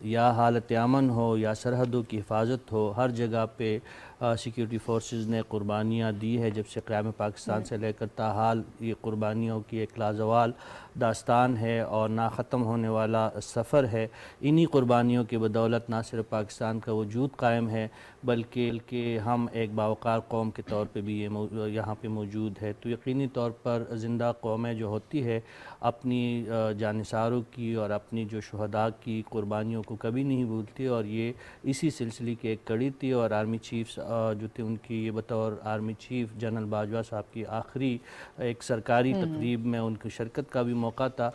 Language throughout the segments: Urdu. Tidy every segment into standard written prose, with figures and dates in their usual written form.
یا حالت امن ہو یا سرحدوں کی حفاظت ہو، ہر جگہ پہ سیکیورٹی فورسز نے قربانیاں دی ہے جب سے قیام پاکستان سے لے کر تاحال۔ یہ قربانیوں کی ایک لازوال داستان ہے اور نہ ختم ہونے والا سفر ہے۔ انہی قربانیوں کی بدولت نہ صرف پاکستان کا وجود قائم ہے بلکہ ہم ایک باوقار قوم کے طور پہ بھی یہاں پہ موجود ہے۔ تو یقینی طور پر زندہ قومیں جو ہوتی ہے اپنی جانثاروں کی اور اپنی جو شہداء کی قربانیوں کو کبھی نہیں بھولتی، اور یہ اسی سلسلے کی ایک کڑی تھی۔ اور آرمی چیف جو تھے ان کی یہ بطور آرمی چیف جنرل باجوہ صاحب کی آخری ایک سرکاری تقریب میں ان کی شرکت کا بھی موقع تھا،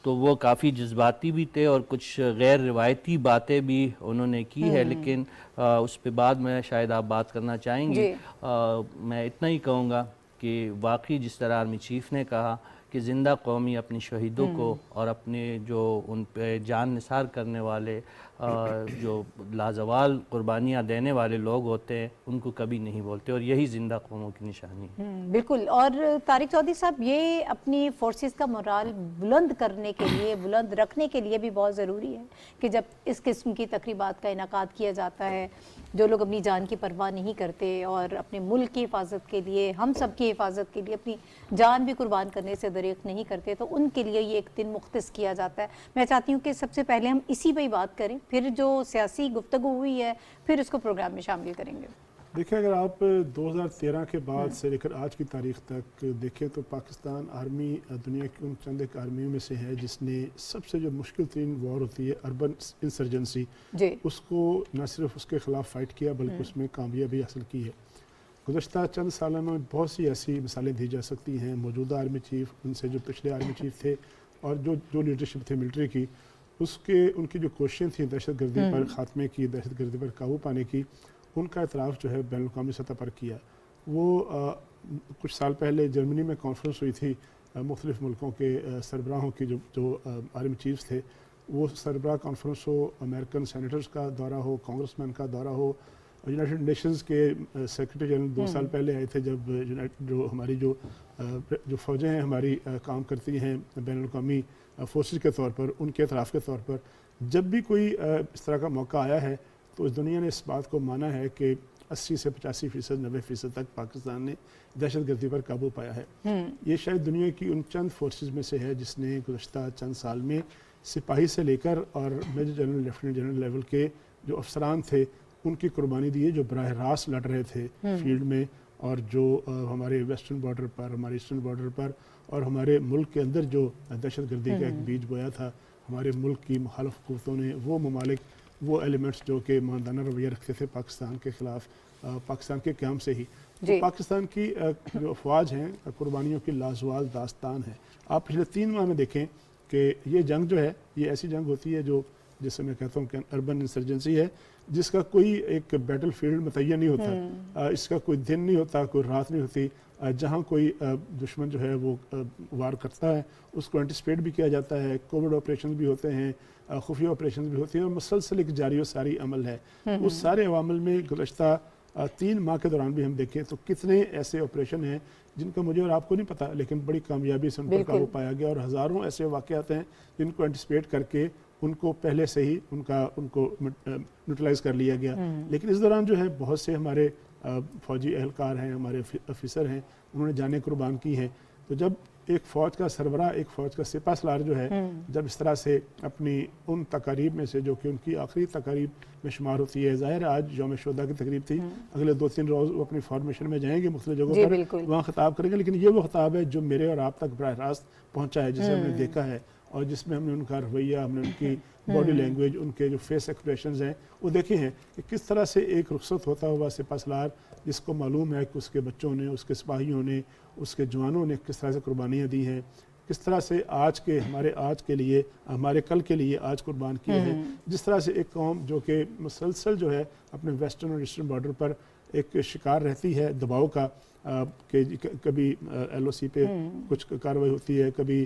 تو وہ کافی جذباتی بھی تھے اور کچھ غیر روایتی باتیں بھی انہوں نے کی ہے، لیکن اس پہ بعد میں شاید آپ بات کرنا چاہیں گے۔ میں اتنا ہی کہوں گا کہ واقعی جس طرح آرمی چیف نے کہا کہ زندہ قومی اپنی شہیدوں کو اور اپنے جو ان پہ جان نثار کرنے والے جو لازوال قربانیاں دینے والے لوگ ہوتے ہیں ان کو کبھی نہیں بولتے، اور یہی زندہ قوموں کی نشانی ہے۔ بالکل۔ اور طارق چودھری صاحب، یہ اپنی فورسز کا مورال بلند کرنے کے لیے، بلند رکھنے کے لیے بھی بہت ضروری ہے کہ جب اس قسم کی تقریبات کا انعقاد کیا جاتا ہے، جو لوگ اپنی جان کی پرواہ نہیں کرتے اور اپنے ملک کی حفاظت کے لیے، ہم سب کی حفاظت کے لیے اپنی جان بھی قربان کرنے سے دریغ نہیں کرتے، تو ان کے لیے یہ ایک دن مختص کیا جاتا ہے۔ میں چاہتی ہوں کہ سب سے پہلے ہم اسی پہ ہی بات کریں، پھر جو سیاسی گفتگو ہوئی ہے پھر اس کو پروگرام میں شامل کریں گے۔ دیکھیں، اگر آپ 2013 کے بعد سے لے کر آج کی تاریخ تک دیکھیں تو پاکستان آرمی دنیا کی ان چند ایک آرمیوں میں سے ہے جس نے سب سے جو مشکل ترین وار ہوتی ہے اربن انسرجنسی، اس کو نہ صرف اس کے خلاف فائٹ کیا بلکہ اس میں کامیابی حاصل کی ہے۔ گزشتہ چند سالوں میں بہت سی ایسی مثالیں دی جا سکتی ہیں، موجودہ آرمی چیف، ان سے جو پچھلے آرمی چیف تھے، اور جو لیڈرشپ تھے ملٹری کی، ان کی جو کوششیں تھیں دہشت گردی پر خاتمے کی، دہشت گردی پر قابو پانے کی، ان کا اعتراف جو ہے بین الاقوامی سطح پر کیا۔ وہ کچھ سال پہلے جرمنی میں کانفرنس ہوئی تھی مختلف ملکوں کے سربراہوں کی، جو آرمی چیفز تھے، وہ سربراہ کانفرنس ہو، امریکن سینیٹرز کا دورہ ہو، کانگریس مین کا دورہ ہو، یونائٹڈ نیشنز کے سیکرٹری جنرل 2 سال پہلے آئے تھے جب ہماری جو فوجیں ہیں ہماری کام کرتی ہیں بین الاقوامی فورسز کے طور پر، ان کے اعتراف کے طور پر، جب بھی کوئی اس طرح کا موقع آیا ہے تو اس دنیا نے اس بات کو مانا ہے کہ 80 سے 85%، 90% تک پاکستان نے دہشت گردی پر قابو پایا ہے۔ یہ شاید دنیا کی ان چند فورسز میں سے ہے جس نے گزشتہ چند سال میں سپاہی سے لے کر اور major general, lieutenant general level کے جو افسران تھے ان کی قربانی دی ہے، جو براہ راست لڑ رہے تھے فیلڈ میں، اور جو ہمارے ویسٹرن بارڈر پر، ہمارے ایسٹرن بارڈر پر اور ہمارے ملک کے اندر جو دہشت گردی کا ایک بیج بویا تھا، ہمارے ملک کی مخالف قوتوں نے، وہ ممالک، وہ ایلیمنٹس جو کہ ماندانہ رویہ رکھتے تھے پاکستان کے خلاف، پاکستان کے قیام سے ہی، تو پاکستان کی جو افواج ہیں قربانیوں کی لازوال داستان ہے۔ آپ پچھلے 3 ماہ میں دیکھیں کہ یہ جنگ جو ہے، یہ ایسی جنگ ہوتی ہے جو جسے میں کہتا ہوں کہ اربن انسرجنسی ہے، جس کا کوئی ایک بیٹل فیلڈ متعین نہیں ہوتا، اس کا کوئی دن نہیں ہوتا، کوئی رات نہیں ہوتی، جہاں کوئی دشمن جو ہے وہ وار کرتا ہے اس کو اینٹیسپیٹ بھی کیا جاتا ہے، کووڈ آپریشن بھی ہوتے ہیں، خفیہ آپریشن بھی ہوتے ہیں، اور مسلسل ایک جاری و ساری عمل ہے۔ اس سارے عوامل میں گزشتہ 3 ماہ کے دوران بھی ہم دیکھیں تو کتنے ایسے آپریشن ہیں جن کا مجھے اور آپ کو نہیں پتا، لیکن بڑی کامیابی سے ان پر قابو پایا گیا، اور ہزاروں ایسے واقعات ہیں جن کو اینٹیسپیٹ کر کے ان کو پہلے سے ہی ان کو نیوٹرلائز کر لیا گیا۔ لیکن اس دوران جو ہے بہت سے ہمارے فوجی اہلکار ہیں، ہمارے افیسر ہیں، انہوں نے جانیں قربان کی ہیں۔ تو جب ایک فوج کا سربراہ، ایک فوج کا سپہ سالار جو ہے، جب اس طرح سے اپنی ان تقاریب میں سے جو کہ ان کی آخری تقاریب میں شمار ہوتی ہے، ظاہر ہے آج یوم شہداء کی تقریب تھی، اگلے 2-3 روز وہ اپنی فارمیشن میں جائیں گے مختلف جگہوں پر، وہاں خطاب کریں گے، لیکن یہ وہ خطاب ہے جو میرے اور آپ تک براہ راست پہنچا ہے، جسے ہم نے دیکھا ہے، اور جس میں ہم نے ان کا رویہ، ہم نے ان کی باڈی لینگویج، ان کے جو فیس ایکسپریشنز ہیں وہ دیکھے ہیں کہ کس طرح سے ایک رخصت ہوتا ہوا سپہ سالار، جس کو معلوم ہے کہ اس کے بچوں نے، اس کے سپاہیوں نے، اس کے جوانوں نے کس طرح سے قربانیاں دی ہیں، کس طرح سے ہمارے آج کے لیے، ہمارے کل کے لیے آج قربان کیے ہیں، جس طرح سے ایک قوم جو کہ مسلسل جو ہے اپنے ویسٹرن اور ایسٹرن بارڈر پر ایک شکار رہتی ہے دباؤ کا، کہ کبھی LOC پہ کچھ کارروائی ہوتی ہے، کبھی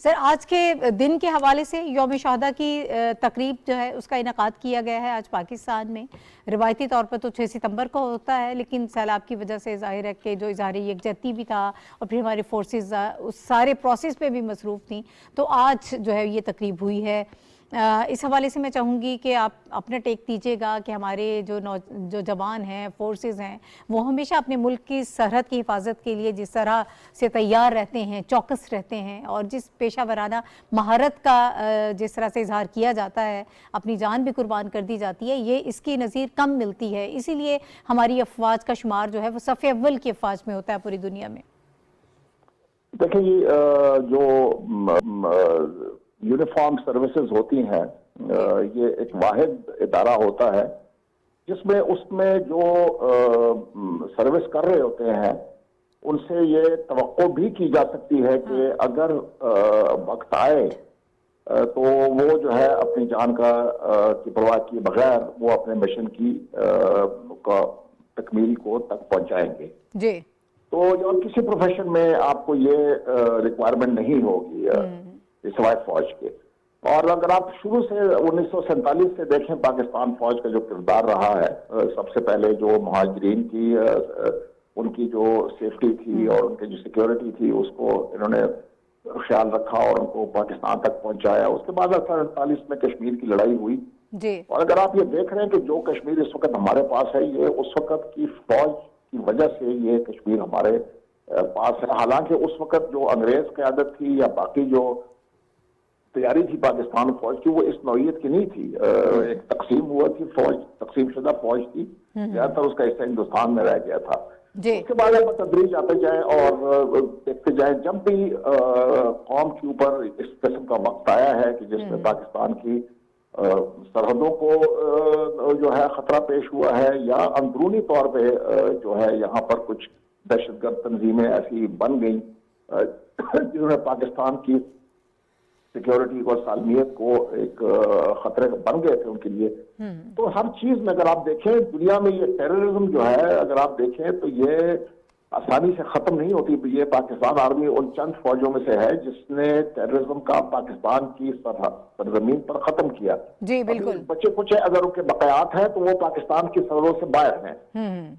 سر آج کے دن کے حوالے سے یوم شہداء کی تقریب جو ہے اس کا انعقاد کیا گیا ہے آج پاکستان میں. روایتی طور پر تو 6 ستمبر کو ہوتا ہے، لیکن سیلاب کی وجہ سے ظاہر ہے کہ جو اظہار یکجہتی بھی تھا اور پھر ہماری فورسز اس سارے پروسیس پہ بھی مصروف تھیں، تو آج جو ہے یہ تقریب ہوئی ہے. اس حوالے سے میں چاہوں گی کہ آپ اپنا ٹیک دیجیے گا کہ ہمارے جو جوان ہیں، فورسز ہیں، وہ ہمیشہ اپنے ملک کی سرحد کی حفاظت کے لیے جس طرح سے تیار رہتے ہیں، چوکس رہتے ہیں، اور جس پیشہ ورانہ مہارت کا جس طرح سے اظہار کیا جاتا ہے، اپنی جان بھی قربان کر دی جاتی ہے، یہ اس کی نظیر کم ملتی ہے. اسی لیے ہماری افواج کا شمار جو ہے وہ صف اول کی افواج میں ہوتا ہے پوری دنیا میں. دیکھیں جو یونیفارم سروسز ہوتی ہیں، یہ ایک واحد ادارہ ہوتا ہے جس میں اس میں جو سروس کر رہے ہوتے ہیں ان سے یہ توقع بھی کی جا سکتی ہے کہ اگر وقت آئے تو وہ جو ہے اپنی جان کی پرواہ کیے بغیر وہ اپنے مشن کی تکمیل کو تک پہنچائیں گے. جی. تو کسی پروفیشن میں آپ کو یہ ریکوائرمنٹ نہیں ہوگی سوائے فوج کے. اور اگر آپ شروع سے 1947 سے دیکھیں پاکستان فوج کا جو کردار رہا ہے، سب سے پہلے جو مہاجرین کی ان کی جو سیفٹی تھی اور ان کی جو سیکیورٹی تھی اس کو انہوں نے خیال رکھا اور ان کو پاکستان تک پہنچایا. اس کے بعد 1948 میں کشمیر کی لڑائی ہوئی. جی. اور اگر آپ یہ دیکھ رہے ہیں کہ جو کشمیر اس وقت ہمارے پاس ہے، یہ اس وقت کی فوج کی وجہ سے یہ کشمیر ہمارے پاس ہے. حالانکہ اس وقت جو انگریز قیادت تھی یا باقی جو تیاری تھی پاکستان فوج کی وہ اس نوعیت کی نہیں تھی. ایک تقسیم ہوا تھی فوج، تقسیم شدہ فوج تھی، زیادہ تر اس کا حصہ ہندوستان میں رہ گیا تھا. اس کے بعد آپ تدریج آتے جائیں اور دیکھتے جائیں، جب بھی قوم کے اوپر اس قسم کا وقت آیا ہے کہ جس میں پاکستان کی سرحدوں کو جو ہے خطرہ پیش ہوا ہے یا اندرونی طور پہ جو ہے یہاں پر کچھ دہشت گرد تنظیمیں ایسی بن گئیں جنہوں نے پاکستان کی سیکیورٹی اور سالمیت کو ایک خطرے بن گئے تھے ان کے لیے، تو ہر چیز میں اگر آپ دیکھیں دنیا میں یہ ٹیررزم جو ہے اگر آپ دیکھیں تو یہ آسانی سے ختم نہیں ہوتی. یہ پاکستان آرمی ان چند فوجوں میں سے ہے جس نے ٹیررزم کا پاکستان کی سرزمین پر ختم کیا. جی بالکل. بچے کچھ اگر ان کے بقیات ہیں تو وہ پاکستان کی سرحدوں سے باہر ہیں،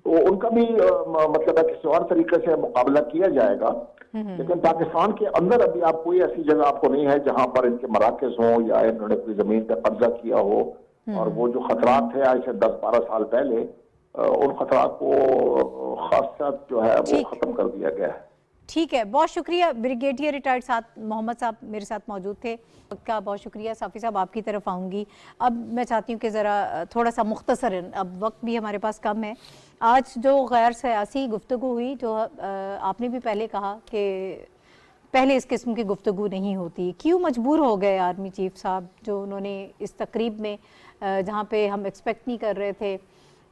تو ان کا بھی مطلب ہے کسی اور طریقے سے مقابلہ کیا جائے گا. لیکن پاکستان کے اندر ابھی آپ کوئی ایسی جگہ آپ کو نہیں ہے جہاں پر ان کے مراکز ہوں یا انہوں نے کوئی زمین پہ قبضہ کیا ہو. اور وہ جو خطرات تھے آج سے 10-12 سال پہلے، ان خطرات کو خاص جو ہے وہ ختم کر دیا گیا ہے. ٹھیک ہے، بہت شکریہ. بریگیڈیئر ریٹائرڈ محمد صاحب میرے ساتھ موجود تھے. وقت کا بہت شکریہ. صافی صاحب آپ کی طرف آؤں گی. اب میں چاہتی ہوں کہ ذرا تھوڑا سا مختصراً، اب وقت بھی ہمارے پاس کم ہے، آج جو غیر سیاسی گفتگو ہوئی، جو آپ نے بھی پہلے کہا کہ پہلے اس قسم کی گفتگو نہیں ہوتی، کیوں مجبور ہو گئے آرمی چیف صاحب جو انہوں نے اس تقریب میں جہاں پہ ہم ایکسپیکٹ نہیں کر رہے تھے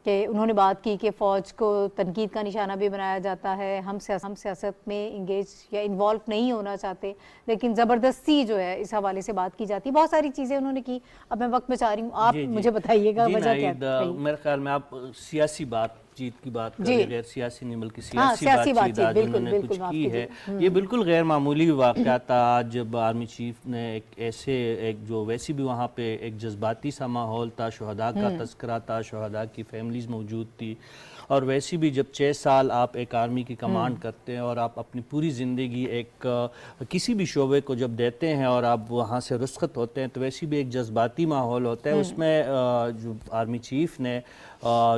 کہ انہوں نے بات کی کہ فوج کو تنقید کا نشانہ بھی بنایا جاتا ہے، ہم سیاست میں انگیج یا انوالو نہیں ہونا چاہتے، لیکن زبردستی جو ہے اس حوالے سے بات کی جاتی. بہت ساری چیزیں انہوں نے کی. اب میں وقت بچا رہی ہوں، آپ مجھے بتائیے گا وجہ کیا ہے. میرے خیال میں آپ سیاسی بات چیت کی بات کریں، غیر سیاسی نہیں بلکہ سیاسی بات چیت آج انہوں نے کچھ کی ہے. یہ بالکل غیر معمولی واقعہ تھا آج جب آرمی چیف نے ایک جو ویسی بھی وہاں پہ ایک جذباتی سا ماحول تھا، شہداء کا تذکرہ تھا، شہداء کی فیملیز موجود تھی، اور ویسی بھی جب 6 سال آپ ایک آرمی کی کمانڈ کرتے ہیں اور آپ اپنی پوری زندگی ایک کسی بھی شعبے کو جب دیتے ہیں اور آپ وہاں سے رخصت ہوتے ہیں تو ویسی بھی ایک جذباتی ماحول ہوتا ہے. اس میں جو آرمی چیف نے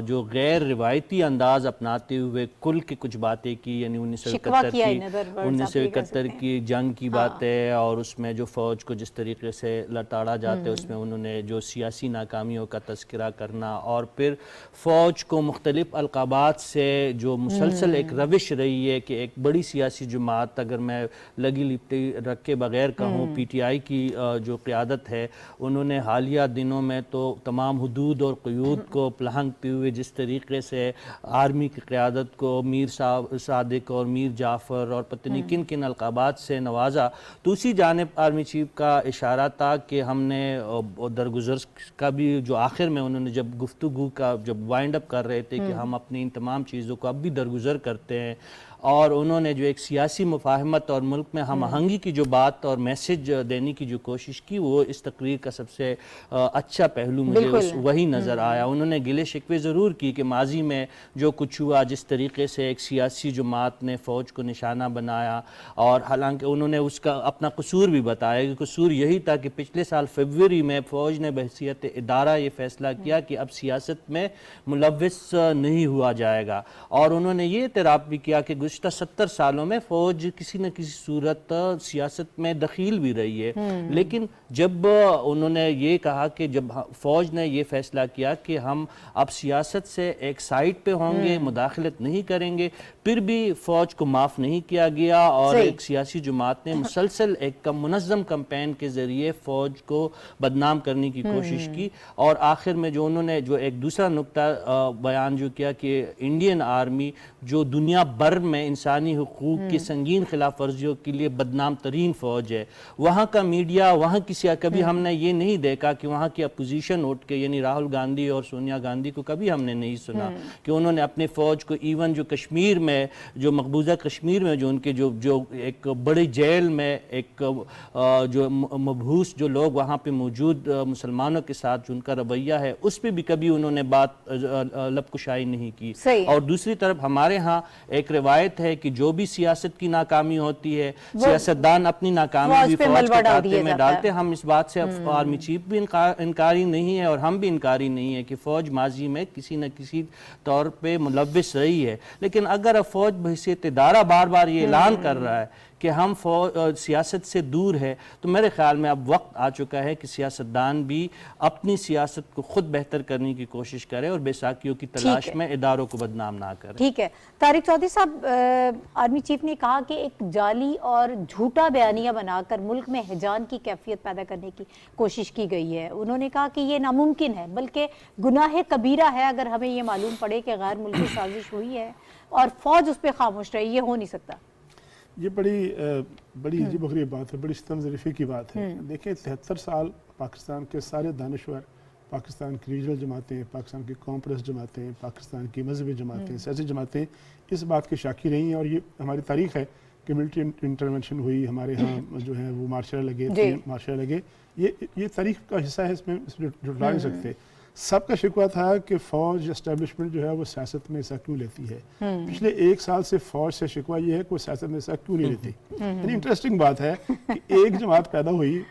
جو غیر روایتی انداز اپناتے ہوئے کل کی کچھ باتیں کی، یعنی 1971 کی جنگ کی باتیں، اور اس میں جو فوج کو جس طریقے سے لتاڑا جاتا ہے اس میں انہوں نے جو سیاسی ناکامیوں کا تذکرہ کرنا، اور پھر فوج کو مختلف القابات سے جو مسلسل ایک روش رہی ہے کہ ایک بڑی سیاسی جماعت، اگر میں لگی لپٹی رکھ کے بغیر کہوں، پی ٹی آئی کی جو قیادت ہے، انہوں نے حالیہ دنوں میں تو تمام حدود اور قیود کو پلہنگ پہ ہوئے جس طریقے سے آرمی کی قیادت کو میر صادق اور میر جعفر اور پتہ نہیں کن کن القابات سے نوازا. دوسری جانب آرمی چیف کا اشارہ تھا کہ ہم نے درگزر کا بھی جو آخر میں انہوں نے جب گفتگو کا جب وائنڈ اپ کر رہے تھے کہ ہم اپنی ان تمام چیزوں کو اب بھی درگزر کرتے ہیں اور انہوں نے جو ایک سیاسی مفاہمت اور ملک میں ہم آہنگی کی جو بات اور میسج دینے کی جو کوشش کی، وہ اس تقریر کا سب سے اچھا پہلو مجھے وہی نظر آیا۔ انہوں نے گلے شکوے ضرور کی کہ ماضی میں جو کچھ ہوا، جس طریقے سے ایک سیاسی جماعت نے فوج کو نشانہ بنایا، اور حالانکہ انہوں نے اس کا اپنا قصور بھی بتایا کہ قصور یہی تھا کہ پچھلے سال فروری میں فوج نے بحیثیت ادارہ یہ فیصلہ کیا کہ اب سیاست میں ملوث نہیں ہوا جائے گا، اور انہوں نے یہ اعتراف بھی کیا کہ گزشتہ 70 سالوں میں فوج کسی نہ کسی صورت سیاست میں دخیل بھی رہی ہے، لیکن جب انہوں نے یہ کہا کہ جب فوج نے یہ فیصلہ کیا کہ ہم اب سیاست سے ایک سائٹ پہ ہوں گے، مداخلت نہیں کریں گے، پھر بھی فوج کو معاف نہیں کیا گیا، اور ایک سیاسی جماعت نے مسلسل ایک منظم کمپین کے ذریعے فوج کو بدنام کرنے کی کوشش کی، اور آخر میں جو انہوں نے جو ایک دوسرا نقطہ بیان جو کیا کہ انڈین آرمی جو دنیا بھر میں انسانی حقوق کی سنگین خلاف ورزیوں کے لیے بدنام ترین فوج ہے، وہاں کا میڈیا، وہاں کبھی ہم نے یہ نہیں دیکھا کہ وہاں کی اپوزیشن اٹھ کے، یعنی راہل گاندھی اور سونیا گاندھی کو کبھی ہم نے نہیں سنا کہ انہوں نے اپنے فوج کو ایون جو کشمیر میں، جو مقبوضہ کشمیر میں جو ان کے جو ایک بڑی جیل میں ایک جو مبہوس جو لوگ وہاں پہ موجود مسلمانوں کے ساتھ جو ان کا رویہ ہے، اس پہ بھی کبھی انہوں نے بات لب کشائی نہیں کی۔ اور دوسری طرف ہمارے ہاں ایک روایت ہے کہ جو بھی سیاست کی ناکامی ہوتی ہے، سیاستدان اپنی ناکامی بھی فوج کے کھاتے میں ڈالتے۔ ہم اس بات سے آرمی چیف بھی انکاری نہیں ہے اور ہم بھی انکاری نہیں ہے کہ فوج ماضی میں کسی نہ کسی طور پہ ملوث رہی ہے، لیکن اگر اب فوج بحیثیت ادارہ بار بار یہ اعلان کر رہا ہے کہ ہم سیاست سے دور ہے، تو میرے خیال میں اب وقت آ چکا ہے کہ سیاستدان بھی اپنی سیاست کو خود بہتر کرنے کی کوشش کرے اور بیساکھیوں کی تلاش میں اداروں کو بدنام نہ کرے۔ ٹھیک ہے طارق چودھری صاحب، آرمی چیف نے کہا کہ ایک جعلی اور جھوٹا بیانیہ بنا کر ملک میں ہیجان کی کیفیت پیدا کرنے کی کوشش کی گئی ہے۔ انہوں نے کہا کہ یہ ناممکن ہے، بلکہ گناہ کبیرہ ہے اگر ہمیں یہ معلوم پڑے کہ غیر ملکی سازش ہوئی ہے اور فوج اس پہ خاموش رہی، یہ ہو نہیں سکتا۔ یہ بڑی عجیب و غریب بات ہے، بڑی ستم ظریفی کی بات ہے۔ دیکھیں 73 سال پاکستان کے سارے دانشور، پاکستان کی ریجنل جماعتیں، پاکستان کی قوم پرست جماعتیں، پاکستان کی مذہبی جماعتیں، سیاسی جماعتیں اس بات کی شاکی رہی ہیں، اور یہ ہماری تاریخ ہے کہ ملٹری انٹرونشن ہوئی، ہمارے ہاں جو ہیں وہ مارشل لگے، مارشل لگے، یہ تاریخ کا حصہ ہے، اس میں جھٹلا نہیں سکتے۔ سب کا شکوہ تھا کہ فوج اسٹیبلشمنٹ جو ہے وہ سیاست میں حصہ کیوں لیتی ہے۔ پچھلے 1 سال سے فوج سے شکوہ یہ ہے کہ وہ سیاست میں حصہ کیوں نہیں لیتی۔ یعنی انٹرسٹنگ بات ہے کہ ایک جماعت پیدا ہوئی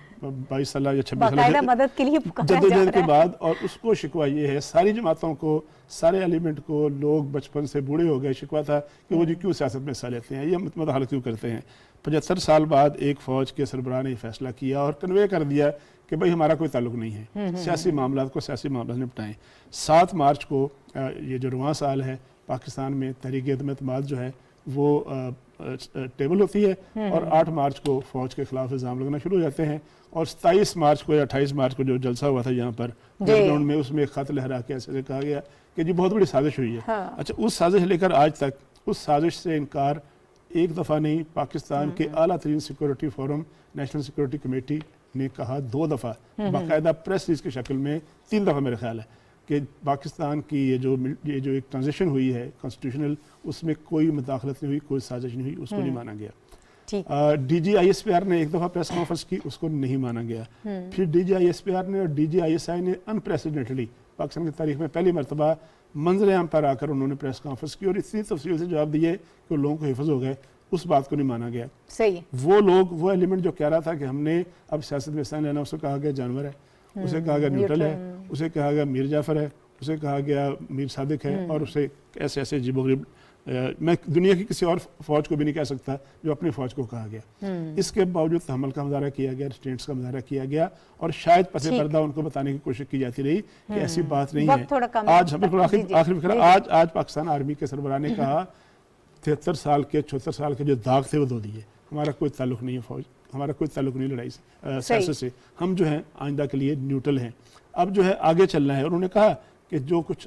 22 سال یا 26 سال مدد کے لیے جدوجہد کے بعد، اور اس کو شکوہ یہ ہے، ساری جماعتوں کو، سارے ایلیمنٹ کو، لوگ بچپن سے بوڑھے ہو گئے، شکوہ تھا کہ وہ جو کیوں سیاست میں حصہ لیتے ہیں، یہ مداخلت کیوں کرتے ہیں۔ 75 سال بعد ایک فوج کے سربراہ نے یہ فیصلہ کیا اور کنوے کر دیا کہ بھئی ہمارا کوئی تعلق نہیں ہے، سیاسی معاملات کو سیاسی معاملات نپٹائیں۔ 7 مارچ کو یہ جو رواں سال ہے پاکستان میں تحریک عدم اعتماد جو ہے وہ ٹیبل ہوتی ہے، اور 8 مارچ کو فوج کے خلاف الزام لگنا شروع ہو جاتے ہیں، اور 27 مارچ کو یا 28 مارچ کو جو جلسہ ہوا تھا یہاں پر گراؤنڈ میں، اس میں ایک خط لہرا کے ایسے کہا گیا کہ جی بہت بڑی سازش ہوئی ہے۔ اچھا، اس سازش لے کر آج تک اس سازش سے انکار ایک دفعہ نہیں، پاکستان کے اعلیٰ ترین security forum national security committee نے کہا 2 دفعہ باقاعدہ پریس ریلیز کی شکل میں، 3 دفعہ میرے خیال ہے، کہ پاکستان کی یہ جو ایک ٹرانزیشن ہوئی ہے کانسٹیٹیوشنل، اس میں کوئی مداخلت نہیں ہوئی، کوئی سازش نہیں ہوئی، اس کو نہیں مانا گیا۔ D G I S P R نے ایک دفعہ پریس کانفرنس کی، اس کو نہیں مانا گیا۔ پھر D G I S P R نے اور D G I S I نے انپریسیڈنٹلی پاکستان کی تاریخ میں پہلی مرتبہ منظر عام پر آ کر انہوں نے پریس کانفرنس کی اور اتنی تفصیل سے جواب دیے کہ لوگوں کو حفظ ہو گئے، اس بات کو نہیں مانا گیا۔ صحیح، وہ لوگ، وہ ایلیمنٹ جو کہہ رہا تھا کہ ہم نے اب سیاست میں حصہ لینا، اسے کہا گیا جانور ہے، اسے کہا گیا نیوٹرل ہے، اسے کہا گیا میر جعفر ہے، اسے کہا گیا میر صادق ہے، اور اسے ایسے ایسے عجیب و غریب، میں دنیا کی کسی اور فوج کو بھی نہیں کہہ سکتا جو اپنی فوج کو کہا گیا۔ اس کے باوجود تحمل کا مظاہرہ کیا گیا، ریسٹرینٹس کا مظاہرہ کیا گیا، اور شاید پس پردہ ان کو بتانے کی کوشش کی جاتی رہی کہ ایسی بات نہیں ہے۔ آج بالکل آخری فکر، آج پاکستان آرمی کے سربراہ نے کہا 73 سال کے 74 سال کے جو داغ تھے وہ دھو دیے، ہمارا کوئی تعلق نہیں ہے فوج، ہمارا کوئی تعلق نہیں لڑائی سے، سیاست سے، ہم جو ہیں آئندہ کے لیے نیوٹرل ہیں، اب جو ہے آگے چلنا ہے۔ اور انہوں نے کہا کہ جو کچھ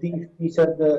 30%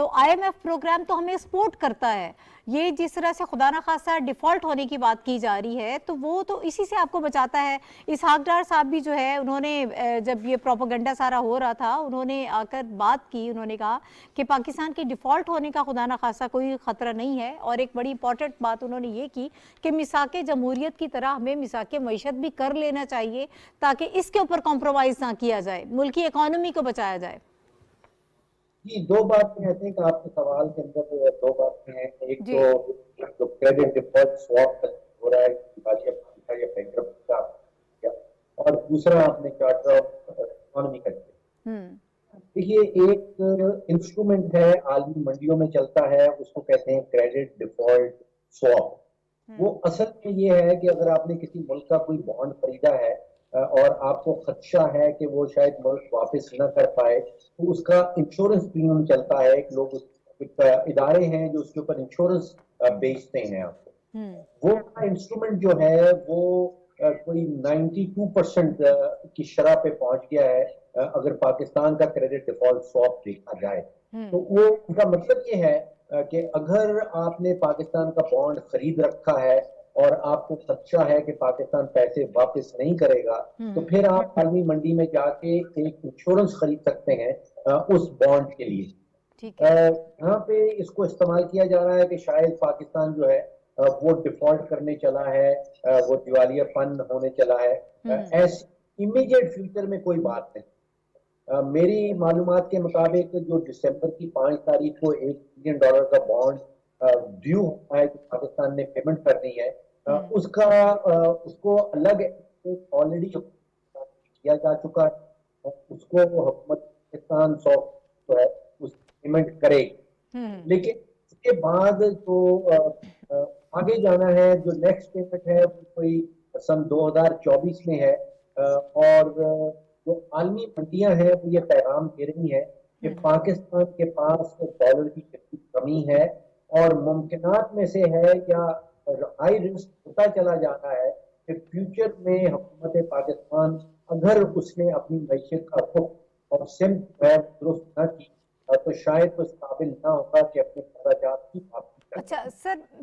تو IMF پروگرام تو ہمیں سپورٹ کرتا ہے. یہ جس طرح سے خدا نخواستہ ڈیفالٹ ہونے کی بات کی جا رہی ہے تو وہ تو اسی سے آپ کو بچاتا ہے. اسحاق ڈار صاحب بھی جو ہے انہوں نے جب یہ پروپیگنڈا سارا ہو رہا تھا انہوں نے آ کر بات کی, انہوں نے کہا کہ پاکستان کے ڈیفالٹ ہونے کا خدا نخواستہ کوئی خطرہ نہیں ہے, اور ایک بڑی امپورٹنٹ بات انہوں نے یہ کی کہ میثاق جمہوریت کی طرح ہمیں میثاق معیشت بھی کر لینا چاہیے تاکہ اس کے اوپر کمپرومائز نہ کیا جائے, ملکی اکانومی کو بچایا جائے. جی, دو باتیں ہیں کہ آپ کے سوال کے اندر دو باتیں ہیں. ایک تو کریڈٹ ڈیفالٹ سواپ ہو رہا ہے اور دوسرا آپ نے چارٹر آف اکانومی کا. دیکھیے, ایک انسٹرومنٹ ہے عالمی منڈیوں میں چلتا ہے, اس کو کہتے ہیں کریڈٹ ڈیفالٹ سواپ. وہ اصل میں یہ ہے کہ اگر آپ نے کسی ملک کا کوئی بانڈ خریدا ہے اور آپ کو خدشہ ہے کہ وہ شاید ملک واپس نہ کر پائے, تو اس کا انشورنس پریمیم چلتا ہے. ایک لوگ ادارے ہیں جو اس کے اوپر انشورنس بیچتے ہیں آپ کو. وہ انسٹرومنٹ جو ہے وہ کوئی 92% کی شرح پہ پہنچ گیا ہے اگر پاکستان کا کریڈٹ ڈیفالٹ سواپ دیکھا جائے. تو وہ ان کا مطلب یہ ہے کہ اگر آپ نے پاکستان کا بانڈ خرید رکھا ہے اور آپ کو خدشہ ہے کہ پاکستان پیسے واپس نہیں کرے گا, تو پھر آپ عالمی منڈی میں جا کے ایک انشورنس خرید سکتے ہیں اس بانڈ کے لیے. یہاں پہ اس کو استعمال کیا جا رہا ہے کہ شاید پاکستان جو ہے وہ ڈیفالٹ کرنے چلا ہے, وہ دیوالیہ پن ہونے چلا ہے. ایسے امیڈیٹ فیوچر میں کوئی بات نہیں. میری معلومات کے مطابق جو دسمبر کی 5 تاریخ کو $1 بلین کا بانڈ ڈیو ہوتا ہے کہ پاکستان نے پیمنٹ کرنی ہے, اس کو الگ آلریڈی کیا جا چکا ہے. اس کو حکومت پاکستان جو ہے اس پیمنٹ کرے گی. لیکن اس کے بعد جو آگے جانا ہے, جو نیکسٹ پیمنٹ ہے وہ کوئی سن 2024 میں ہے. اور جو عالمی منڈیاں ہیں وہ یہ پیغام دے رہی ہیں کہ پاکستان کے پاس ڈالر کی کمی ہے اور ممکنات میں سے ہے یا ہائی رسک ہوتا چلا جاتا ہے کہ فیوچر میں حکومت پاکستان اگر اس نے اپنی معیشت کا رخ اور سمت درست نہ کی تو شاید اس قابل نہ ہوگا کہ اپنے اخراجات کی واپسی. اچھا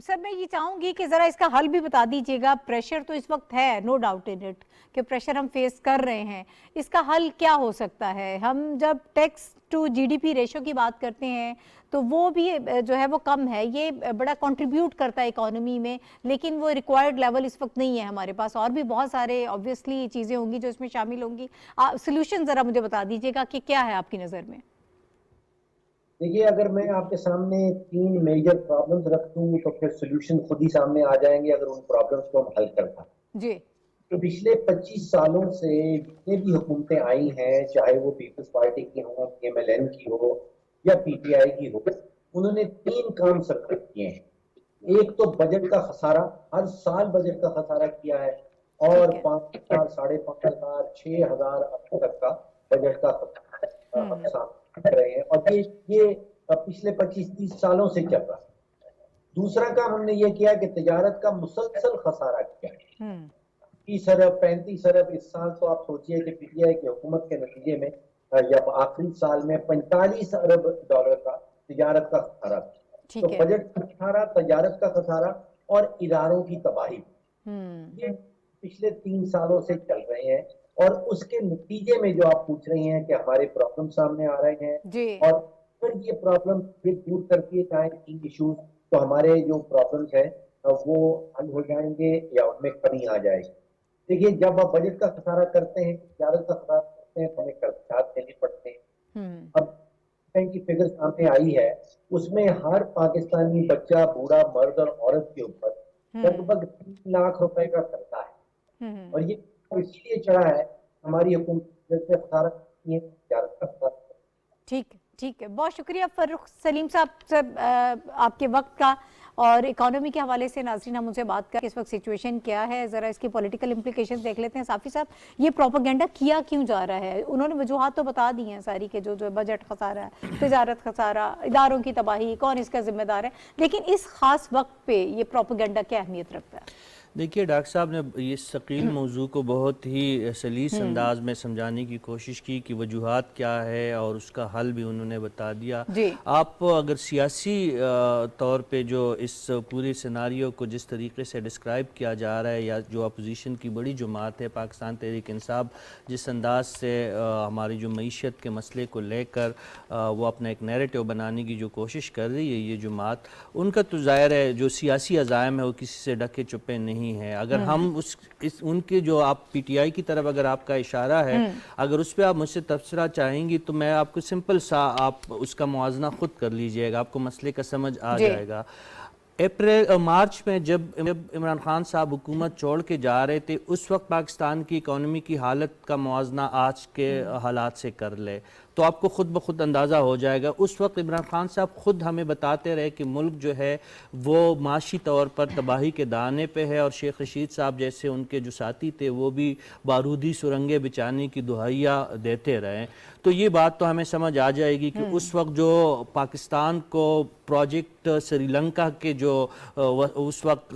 سر میں یہ چاہوں گی کہ ذرا اس کا حل بھی بتا دیجیے گا. پریشر تو اس وقت ہے, نو ڈاؤٹ ان اٹ کہ پریشر ہم فیس کر رہے ہیں. اس کا حل کیا ہو سکتا ہے؟ ہم جب ٹیکس ٹو GDP ریشو کی بات کرتے ہیں تو وہ بھی جو ہے وہ کم ہے, یہ بڑا کنٹریبیوٹ کرتا ہے اکانومی میں, لیکن وہ ریکوائرڈ لیول اس وقت نہیں ہے ہمارے پاس. اور بھی بہت سارے آبویسلی چیزیں ہوں گی جو اس میں شامل ہوں گی. سولوشن ذرا مجھے بتا دیجیے گا کہ کیا ہے آپ کی نظر میں. دیکھیے, اگر میں آپ کے سامنے 3 میجر پرابلمز رکھ دوں تو پھر سولوشن خود ہی سامنے آ جائیں گے اگر ان پرابلمز کو ہم حل کرتا. جی, تو پچھلے 25 سالوں سے جتنے بھی حکومتیں آئی ہیں, چاہے وہ پیپلز پارٹی کی ہوں, MLN کی ہو یا PTI کی ہو, انہوں نے 3 کام سرکٹ کیے ہیں. ایک تو بجٹ کا خسارہ, ہر سال بجٹ کا خسارہ کیا ہے, اور 5,000, 5,500, 6,000 اب تک کا بجٹ کا خسارہ رہے ہیں, اور یہ پچھلے 25-30 سالوں سے چل رہا ہے. دوسرا کام ہم نے یہ کیا کہ تجارت کا مسلسل خسارہ کیا ہے. 30 ارب 35 ارب اس سال تو آپ سوچئے کہ PTI کی حکومت کے نتیجے میں یا آخری سال میں $45 ارب کا تجارت کا خسارہ. تو بجٹ کا خسارہ, تجارت کا خسارہ اور اداروں کی تباہی, یہ پچھلے 3 سالوں سے چل رہے ہیں. اور اس کے نتیجے میں جو آپ پوچھ رہی ہیں کہ ہمارے پرابلم سامنے آ رہے ہیں, اور اگر یہ پرابلم پھر دور کر دیے جائیں 3 ایشوز, تو ہمارے جو پرابلمس ہیں وہ حل ہو جائیں گے یا ان میں کمی آ جائے گی. دیکھیے, جب آپ بجٹ کا خسارہ کرتے ہیں, تجارت کا خسارہ کرتے ہیں, تو ہمیں قرضات دینے پڑتے ہیں. اب کی فگر سامنے آئی ہے, اس میں ہر پاکستانی بچہ, بوڑھا, مرد اور عورت کے اوپر لگ بھگ 3 لاکھ روپے کا قرضہ ہے. اور یہ اس لیے چڑھا ہے ہماری حکومت سے خسارہ کی تجارت کا خسارہ. ٹھیک ہے, بہت شکریہ فرخ سلیم صاحب آپ کے وقت کا. اور اکانومی کے حوالے سے ناظرین ہم مجھے بات کر اس وقت سچویشن کیا ہے, ذرا اس کی پولیٹیکل امپلیکیشن دیکھ لیتے ہیں. صافی صاحب, یہ پروپیگنڈا کیا کیوں جا رہا ہے؟ انہوں نے وجوہات تو بتا دی ہیں ساری کہ جو بجٹ خسارہ ہے, تجارت خسارہ, اداروں کی تباہی, کون اس کا ذمہ دار ہے, لیکن اس خاص وقت پہ یہ پروپیگنڈا کیا اہمیت رکھتا ہے؟ دیکھیے ڈاکٹر صاحب نے اس ثقیل موضوع کو بہت ہی سلیس انداز میں سمجھانے کی کوشش کی کہ وجوہات کیا ہے اور اس کا حل بھی انہوں نے بتا دیا. آپ اگر سیاسی طور پہ جو اس پورے سیناریو کو جس طریقے سے ڈسکرائب کیا جا رہا ہے یا جو اپوزیشن کی بڑی جماعت ہے پاکستان تحریک انصاف جس انداز سے ہماری جو معیشت کے مسئلے کو لے کر وہ اپنا ایک نیریٹو بنانے کی جو کوشش کر رہی ہے یہ جماعت, ان کا تو ظاہر ہے جو سیاسی عزائم ہے وہ کسی سے ڈھکے چھپے نہیں ہے. اگر ہم ان کے جو آپ پی ٹی آئی کی طرف اگر آپ کا اشارہ ہے اگر اس پہ آپ مجھ سے تبصرہ چاہیں گی تو میں آپ کو سمپل سا آپ اس کا موازنہ خود کر لیجئے گا, آپ کو مسئلے کا سمجھ آ جائے گا. مارچ میں جب عمران خان صاحب حکومت چھوڑ کے جا رہے تھے اس وقت پاکستان کی اکانومی کی حالت کا موازنہ آج کے حالات سے کر لے تو آپ کو خود بخود اندازہ ہو جائے گا. اس وقت عمران خان صاحب خود ہمیں بتاتے رہے کہ ملک جو ہے وہ معاشی طور پر تباہی کے دانے پہ ہے, اور شیخ رشید صاحب جیسے ان کے جو ساتھی تھے وہ بھی بارودی سرنگیں بچانے کی دہائیاں دیتے رہے. تو یہ بات تو ہمیں سمجھ آ جائے گی کہ اس وقت جو پاکستان کو پروجیکٹ سری لنکا کے جو اس وقت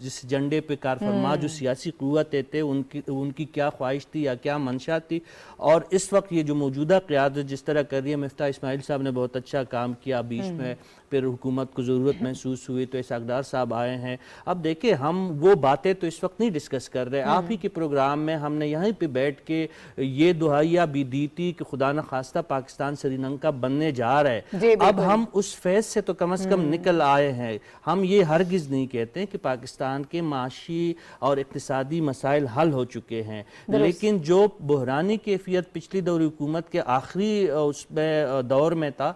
جس جنڈے پہ کار فرما جو سیاسی قوتیں تھے ان کی کیا خواہش تھی یا کیا منشا تھی, اور اس وقت یہ جو موجودہ قیادت جس طرح کر رہی ہے. مفتاح اسماعیل صاحب نے بہت اچھا کام کیا بیچ میں, پھر حکومت کو ضرورت محسوس ہوئی تو اسحاق ڈار صاحب آئے ہیں. اب دیکھیں ہم وہ باتیں تو اس وقت نہیں ڈسکس کر رہے, آپ ہی کے پروگرام میں ہم نے یہیں پہ بیٹھ کے یہ دہائیاں بھی دی تھی کہ خدا نخواستہ پاکستان سری لنکا بننے جا رہا ہے. اب ہم اس فیز سے تو کم از کم نکل آئے ہیں. ہم یہ ہرگز نہیں کہتے کہ پاکستان کے معاشی اور اقتصادی مسائل حل ہو چکے ہیں, لیکن جو بحرانی کیفیت پچھلی دور حکومت کے آخری اس میں دور میں تھا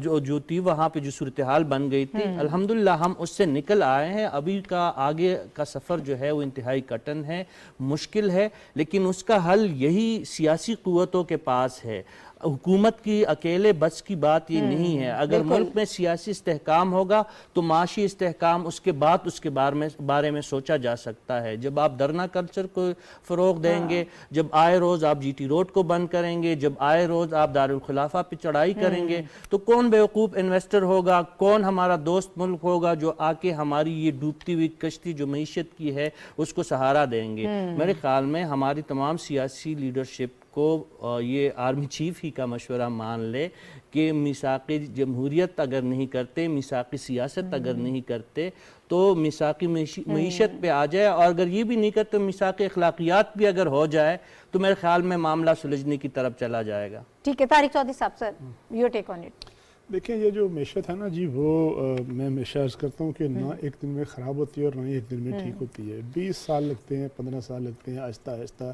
جو تھی وہاں پہ جو صورتحال بن گئی تھی, الحمدللہ ہم اس سے نکل آئے ہیں. ابھی کا آگے کا سفر جو ہے وہ انتہائی کٹن ہے, مشکل ہے, لیکن اس کا حل یہی سیاسی قوتوں کے پاس ہے. حکومت کی اکیلے بس کی بات یہ نہیں ہے. اگر ملک میں سیاسی استحکام ہوگا تو معاشی استحکام اس کے بعد اس کے بارے میں سوچا جا سکتا ہے. جب آپ دھرنا کلچر کو فروغ دیں گے, جب آئے روز آپ جی ٹی روڈ کو بند کریں گے, جب آئے روز آپ دارالخلافہ پہ چڑھائی کریں گے, تو کون بیوقوف انویسٹر ہوگا, کون ہمارا دوست ملک ہوگا جو آ کے ہماری یہ ڈوبتی ہوئی کشتی جو معیشت کی ہے اس کو سہارا دیں گے. میرے خیال میں ہماری تمام سیاسی لیڈرشپ کو یہ آرمی چیف ہی کا مشورہ مان لے کہ میثاقی جمہوریت اگر نہیں کرتے, میثاقی سیاست اگر نہیں کرتے تو میثاقی معیشت پہ آ جائے, اور اگر یہ بھی نہیں کرتے میثاقی اخلاقیات بھی اگر ہو جائے تو میرے خیال میں معاملہ سلجھنے کی طرف چلا جائے گا. ٹھیک ہے طارق چودھری صاحب, سر یور ٹیک آن اٹ. دیکھیں یہ جو معیشت ہے نا جی, وہ میں ہمیشہ عرض کرتا ہوں کہ نہ ایک دن میں خراب ہوتی ہے اور نہ ایک دن میں ٹھیک ہوتی ہے. 20 سال لگتے ہیں, 15 سال لگتے ہیں آہستہ آہستہ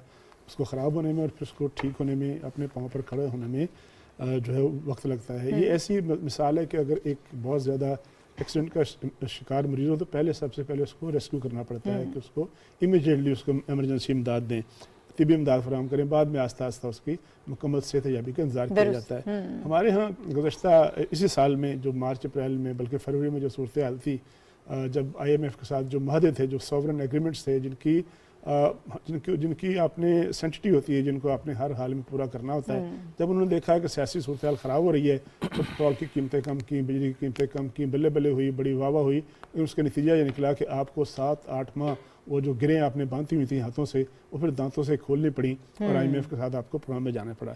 اس کو خراب ہونے میں اور پھر اس کو ٹھیک ہونے میں, اپنے پاؤں پر کھڑے ہونے میں جو ہے وقت لگتا ہے. یہ ایسی مثال ہے کہ اگر ایک بہت زیادہ ایکسیڈنٹ کا شکار مریض ہو تو سب سے پہلے اس کو ریسکیو کرنا پڑتا ہے کہ اس کو امیجیٹلی اس کو ایمرجنسی امداد دیں, طبی امداد فراہم کریں, بعد میں آہستہ آہستہ اس کی مکمل صحت یابی کا انتظار کیا جاتا ہے. ہمارے ہاں گزشتہ اسی سال میں جو مارچ اپریل میں بلکہ فروری میں جو صورتحال تھی, جب آئی ایم ایف کے ساتھ جو معاہدے تھے, جو سوورن ایگریمنٹس تھے جن کی آپ نے سینسٹی ہوتی ہے, جن کو آپ نے ہر حال میں پورا کرنا ہوتا ہے, جب انہوں نے دیکھا کہ سیاسی صورتحال خراب ہو رہی ہے تو پٹرول کی قیمتیں کم کی, بجلی کی قیمتیں کم کی, بلے بلے ہوئی, بڑی واہ واہ ہوئی, اس کا نتیجہ یہ نکلا کہ آپ کو 7-8 ماہ وہ جو گریں آپ نے باندھی ہوئی تھیں ہاتھوں سے وہ پھر دانتوں سے کھولنی پڑیں اور آئی ایم ایف کے ساتھ آپ کو پروگرام میں جانا پڑا.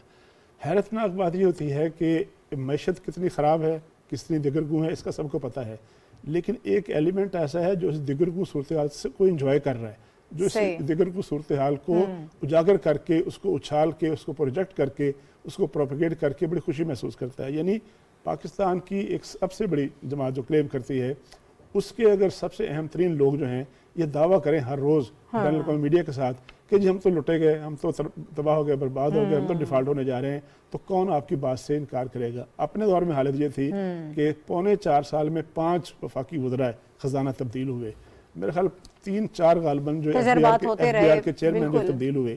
حیرتناک بات یہ ہوتی ہے کہ معیشت کتنی خراب ہے, کتنی دگرگوں ہے, اس کا سب کو پتہ ہے, لیکن ایک ایلیمنٹ ایسا ہے جو اس دگرگوں صورتحال سے کوئی انجوائے کر رہا ہے, جو اس دگرگوں صورتحال کو اجاگر کر کے, اس کو اچھال کے, اس کو پروجیکٹ کر کے, اس کو پروپیگیٹ کر کے بڑی خوشی محسوس کرتا ہے. یعنی پاکستان کی ایک سب سے بڑی جماعت جو کلیم کرتی ہے, اس کے اگر سب سے اہم ترین لوگ جو ہیں یہ دعویٰ کریں ہر روز بین الاقوامی میڈیا کے ساتھ کہ جی ہم تو لٹے گئے, ہم تو تباہ ہو گئے, برباد ہو گئے, ہم تو ڈیفالٹ ہونے جا رہے ہیں, تو کون آپ کی بات سے انکار کرے گا. اپنے دور میں حالت یہ تھی کہ 3.25 سال میں 5 وفاقی وزراء خزانہ تبدیل ہوئے. میرے خیال 3-4 غالباً جو ایف بی آر کے چیئرمین جو تبدیل ہوئے,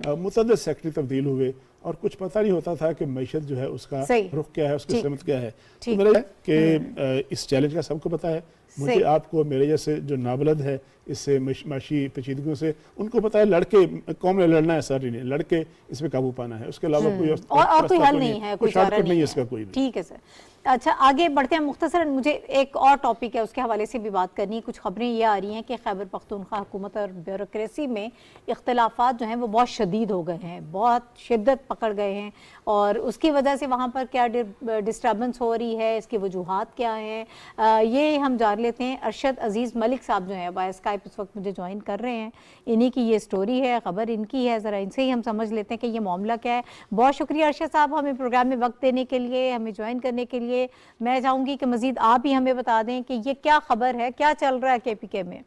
متعدد سیکٹری تبدیل ہوئے, اور کچھ پتہ نہیں ہوتا تھا کہ معیشت جو ہے اس کا رخ کیا ہے, اس کی سمت کیا ہے. تو میرا کہ اس چیلنج کا سب کو پتہ ہے, مجھے آپ کو میرے جیسے جو نابلد ہے اس سے معاشی پیچیدگیوں سے، ان کو پتہ ہے لڑکے قوم نے لڑنا ہے، سر نہیں لڑکے اس پہ قابو پانا ہے، اس کے علاوہ کوئی اور کوئی حل نہیں ہے، کوئی شارٹ چارہ کٹ نہیں ہے اس کا کوئی بھی۔ ٹھیک ہے سر، اچھا آگے بڑھتے ہیں۔ مختصراً مجھے ایک اور ٹاپک ہے اس کے حوالے سے بھی بات کرنی ہے۔ کچھ خبریں یہ آ رہی ہیں کہ خیبر پختونخوا حکومت اور بیوروکریسی میں اختلافات جو ہیں وہ بہت شدید ہو گئے ہیں، بہت شدت پکڑ گئے ہیں، اور اس کی وجہ سے وہاں پر کیا ڈسٹربنس ہو رہی ہے، اس کی وجوہات کیا ہیں، یہ ہم جان لیتے ہیں۔ ارشد عزیز ملک صاحب جو ہیں بائی اسکائپ اس وقت مجھے جوائن کر رہے ہیں، انہی کی یہ سٹوری ہے، خبر ان کی ہے، ذرا ان سے ہی ہم سمجھ لیتے ہیں کہ یہ معاملہ کیا ہے۔ بہت شکریہ ارشد صاحب ہمیں پروگرام میں وقت دینے کے لیے، ہمیں جوائن کرنے کے لیے۔ میں چاہوں گی کہ مزید آپ ہی ہمیں بتا دیں کہ یہ کیا خبر ہے، کیا چل رہا ہے KPK میں؟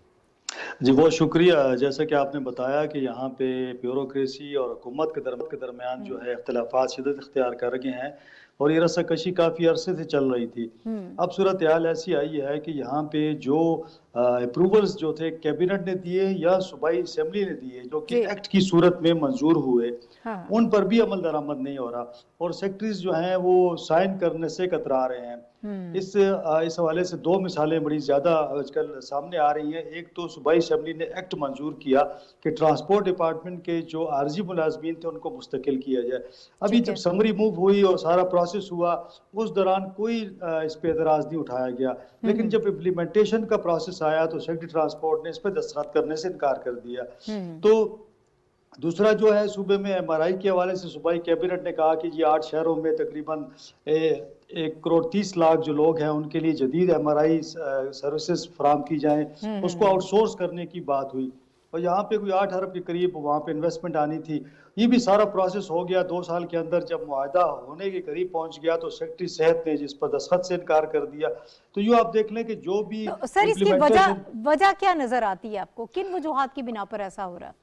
جی بہت شکریہ۔ جیسا کہ آپ نے بتایا کہ یہاں پہ بیوروکریسی اور حکومت کے درمیان جو ہے اختلافات شدت اختیار کر رہے ہیں، اور یہ رسہ کشی کافی عرصے سے چل رہی تھی۔ اب صورتحال ایسی آئی ہے کہ یہاں پہ جو اپروولز جو تھے کیبنٹ نے دیے یا صوبائی اسمبلی نے دیے، جو کہ ایکٹ کی صورت میں منظور ہوئے، ان پر بھی عمل درآمد نہیں ہو رہا، اور سیکٹریز جو ہیں وہ سائن کرنے سے کترا رہے ہیں۔ اس حوالے سے دو مثالیں بڑی زیادہ آج کل سامنے آ رہی ہیں۔ ایک تو صوبائی اسمبلی نے ایکٹ منظور کیا کہ ٹرانسپورٹ ڈپارٹمنٹ کے جو عارضی ملازمین تھے ان کو مستقل کیا جائے۔ ابھی جب سمری موو ہوئی اور سارا پروسیس ہوا، اس دوران کوئی اس پہ اعتراض نہیں اٹھایا گیا، لیکن جب امپلیمنٹیشن کا پروسیس آیا تو سیکرٹری ٹرانسپورٹ نے اس پہ دستخط کرنے سے انکار کر دیا۔ تو دوسرا جو ہے صوبے میں MRI کے حوالے سے صوبائی کیبنٹ نے کہا کہ یہ 8 شہروں میں تقریباً 1,30,00,000 جو لوگ ہیں ان کے لیے جدید MRI سروسز فراہم کی جائیں، اس کو آؤٹ سورس کرنے کی بات ہوئی، اور یہاں پہ کوئی 8 ارب کے قریب وہاں پہ انویسٹمنٹ آنی تھی۔ یہ بھی سارا پروسیس ہو گیا 2 سال کے اندر، جب معاہدہ ہونے کے قریب پہنچ گیا تو سیکرٹری صحت نے جس پر دستخط سے انکار کر دیا۔ تو یوں آپ دیکھ لیں کہ جو بھی سر اس کی وجہ کیا نظر آتی ہے آپ کو، کن وجوہات کی بنا پر ایسا ہو رہا ہے؟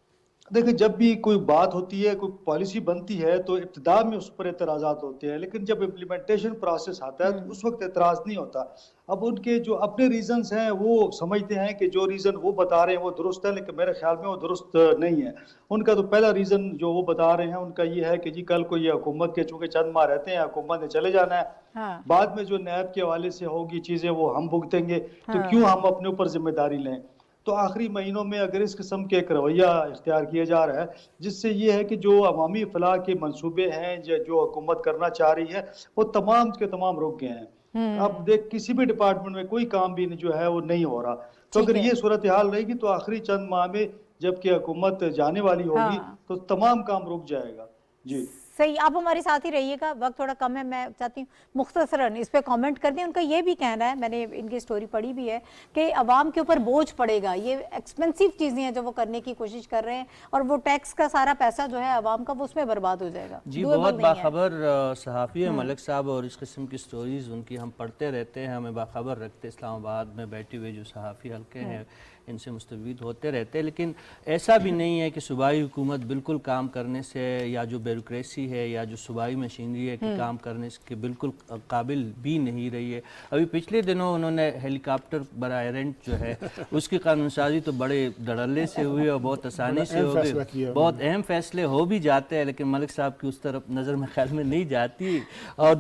دیکھیں، جب بھی کوئی بات ہوتی ہے، کوئی پالیسی بنتی ہے تو ابتدا میں اس پر اعتراضات ہوتے ہیں، لیکن جب امپلیمنٹیشن پروسیس آتا ہے تو اس وقت اعتراض نہیں ہوتا۔ اب ان کے جو اپنے ریزنز ہیں وہ سمجھتے ہیں کہ جو ریزن وہ بتا رہے ہیں وہ درست ہے، لیکن میرے خیال میں وہ درست نہیں ہے۔ ان کا تو پہلا ریزن جو وہ بتا رہے ہیں ان کا یہ ہے کہ جی کل کو یہ حکومت کے چونکہ چند ماہ رہتے ہیں، حکومت نے چلے جانا ہے، بعد میں جو نیب کے حوالے سے ہوگی چیزیں وہ ہم بھگتیں گے، تو کیوں ہم اپنے اوپر ذمہ داری لیں۔ تو آخری مہینوں میں اگر اس قسم کے ایک رویہ اختیار کیا جا رہا ہے جس سے یہ ہے کہ جو عوامی فلاح کے منصوبے ہیں جو حکومت کرنا چاہ رہی ہے وہ تمام کے تمام رک گئے ہیں۔ اب دیکھ کسی بھی ڈپارٹمنٹ میں کوئی کام بھی جو ہے وہ نہیں ہو رہا، تو اگر یہ صورتحال رہے گی تو آخری چند ماہ میں جب کہ حکومت جانے والی ہوگی تو تمام کام رک جائے گا۔ جی صحیح، آپ ہمارے ساتھ ہی رہیے گا، وقت تھوڑا کم ہے، میں چاہتی ہوں مختصراً اس پہ کامنٹ کر دیں۔ ان کا یہ بھی کہنا ہے، میں نے ان کی سٹوری پڑھی بھی ہے، کہ عوام کے اوپر بوجھ پڑے گا، یہ ایکسپینسیو چیزیں ہیں جو وہ کرنے کی کوشش کر رہے ہیں، اور وہ ٹیکس کا سارا پیسہ جو ہے عوام کا وہ اس میں برباد ہو جائے گا۔ جی بہت باخبر صحافی ہے ملک صاحب، اور اس قسم کی سٹوریز ان کی ہم پڑھتے رہتے ہیں، ہمیں باخبر رکھتے اسلام آباد میں بیٹھے ہوئے جو صحافی حلقے ہیں ان سے مستفید ہوتے رہتے ہیں۔ لیکن ایسا بھی نہیں ہے کہ صوبائی حکومت بالکل کام کرنے سے، یا جو بیوروکریسی ہے یا جو صوبائی مشینری ہے کہ کام کرنے کے بالکل قابل بھی نہیں رہی ہے۔ ابھی پچھلے دنوں انہوں نے ہیلی کاپٹر براہ رینٹ جو ہے اس کی قانون سازی تو بڑے دھڑلے سے ہوئی اور بہت آسانی سے ہو گئی، بہت اہم فیصلے ہو بھی جاتے ہیں، لیکن ملک صاحب کی اس طرف نظر میں خیال میں نہیں جاتی، اور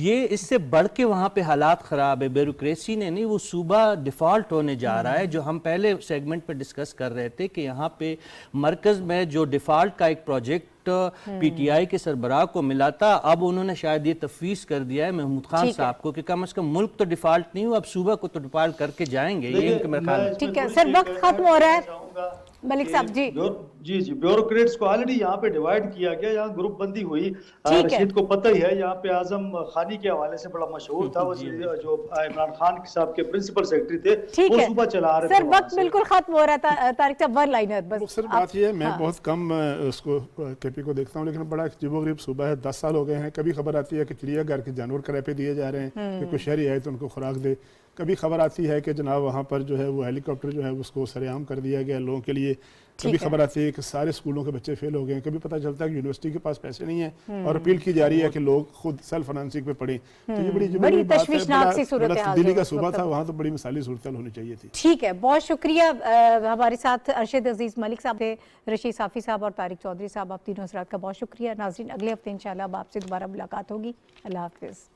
یہ اس سے بڑھ کے وہاں پہ حالات خراب ہے۔ بیوروکریسی نے نہیں، وہ صوبہ ڈیفالٹ ہونے جا رہا ہے، جو ہم پہلے سیگمنٹ پہ ڈسکس کر رہے تھے کہ یہاں پہ مرکز میں جو ڈیفالٹ کا ایک پروجیکٹ PTI کے سربراہ کو ملا تھا، اب انہوں نے شاید یہ تفویض کر دیا ہے محمود خان صاحب کو کہ کم از کم ملک تو ڈیفالٹ نہیں ہوا، اب صوبہ کو تو ڈیفالٹ کر کے جائیں گے۔ یہ ان کا میرے خیال۔ ٹھیک ہے سر، وقت ختم ہو رہا ہے ملک صاحب۔ جی بیوروکریٹس کو آلریڈی یہاں پہ ڈیوائیڈ کیا گیا، یہاں گروپ بندی ہوئی، رشید کو پتہ ہی ہے، یہاں پہ اعظم خانی کے حوالے سے بڑا مشہور تھا، جو عمران خان صاحب کے پرنسپل سیکرٹری تھے، وہ صوبہ چلا رہے تھے۔ سر وقت بالکل ختم ہو رہا تھا، طارق صاحب ون لائنر بس۔ سر بات یہ ہے، میں بہت کم اس کو KP کو دیکھتا ہوں، لیکن بڑا عجیب و غریب صوبہ ہے، 10 سال ہو گئے ہیں، کبھی خبر آتی ہے کہ چڑیا گھر کے جانور کرائے پہ دیے جا رہے ہیں کہ کوئی شہری آئے تو ان کو خوراک دے، کبھی خبر آتی ہے کہ جناب وہاں پر جو ہے وہ ہیلی کاپٹر جو ہے اس کو سرعام کر دیا گیا لوگوں کے لیے، کبھی خبر آتی ہے کہ سارے اسکولوں کے بچے فیل ہو گئے ہیں، کبھی پتہ چلتا ہے کہ یونیورسٹی کے پاس پیسے نہیں ہیں اور اپیل کی جا رہی ہے کہ لوگ خود سیلف فنانسنگ پہ پڑھیں۔ تو یہ بڑی تشویشناک سی صورتحال، دلی کا صوبہ تھا، وہاں تو بڑی مثالی صورتحال ہونی چاہیے تھی۔ ٹھیک ہے، بہت شکریہ۔ ہمارے ساتھ ارشد عزیز ملک صاحب تھے، رشید صافی صاحب اور طارق چودھری صاحب، آپ تینوں حضرات کا بہت شکریہ۔ ناظرین اگلے ہفتے انشاءاللہ اب آپ سے دوبارہ ملاقات ہوگی۔ اللہ حافظ۔